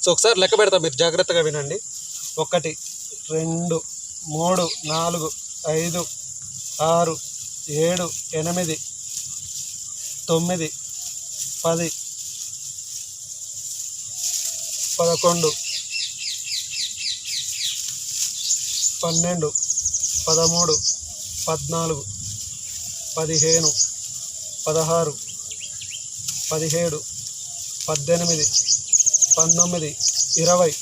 So ఒకసారి లెక్క పెడతా, మీరు జాగ్రత్తగా వినండి. 1 2 3 4 5 6 7 8 9 10 11 12 13 14 15 16 17 18 19 20 21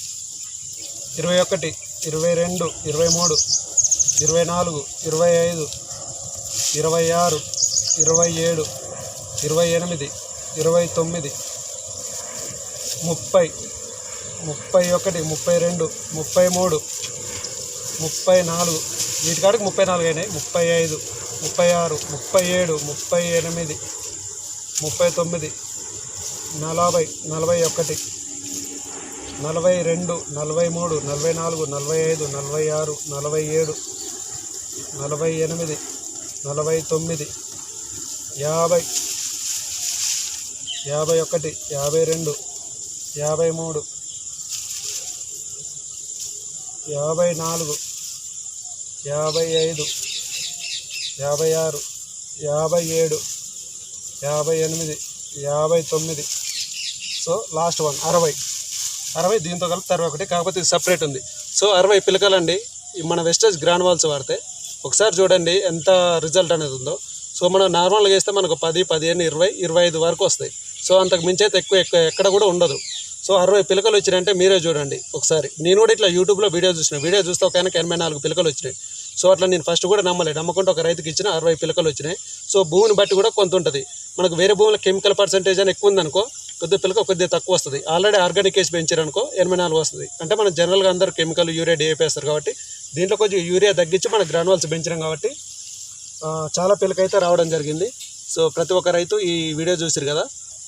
22 23 24 25 26 27 28 29 30 31 32 33 34 వీటికాడికి 34 అయినాయి. 35 36 37 38 39 40 41 42 43 44 45 46 47 48 49 50 51 52 53 54 55 56 57 58 59. సో లాస్ట్ వన్ 60 దీంతో కలిపి 61, కాకపోతే ఇది సపరేట్ ఉంది. సో 60 పిలకలండి మన వెస్టేజ్ గ్రాన్యువల్స్ వాడితే. ఒకసారి చూడండి ఎంత రిజల్ట్ అనేది ఉందో. సో మనం నార్మల్గా వేస్తే మనకు 10 15 20 25 వరకు వస్తాయి. సో అంతకు మించి అయితే ఎక్కువ ఎక్కడ కూడా ఉండదు. సో 60 పిలకలు వచ్చినాయంటే మీరే చూడండి ఒకసారి. నేను కూడా ఇట్లా యూట్యూబ్లో వీడియో చూస్తే ఒక ఆయనకి 84 పిలకలు వచ్చినాయి. సో అట్లా నేను ఫస్ట్ కూడా నమ్మకుండా ఒక రైతుకి ఇచ్చిన 60 పిలకలు వచ్చినాయి. సో భూమిని బట్టి కూడా కొంత ఉంటుంది. మనకు వేరే భూమిలో కెమికల్ పర్సెంటేజ్ అని ఎక్కువ ఉందనుకో కొద్దిగా పిలక కొద్దిగా తక్కువ వస్తుంది. ఆల్రెడీ ఆర్గానిక్ వేసి పెంచారనుకో 84 వస్తుంది. అంటే మనం జనరల్గా అందరూ కెమికల్ యూరియా డిఏపి వేస్తారు కాబట్టి దీంట్లో కొంచెం యూరియా తగ్గించి మన గ్రాన్యువల్స్ పెంచినాం కాబట్టి చాలా పిలక అయితే రావడం జరిగింది. సో ప్రతి ఒక్క రైతు ఈ వీడియో చూసారు కదా.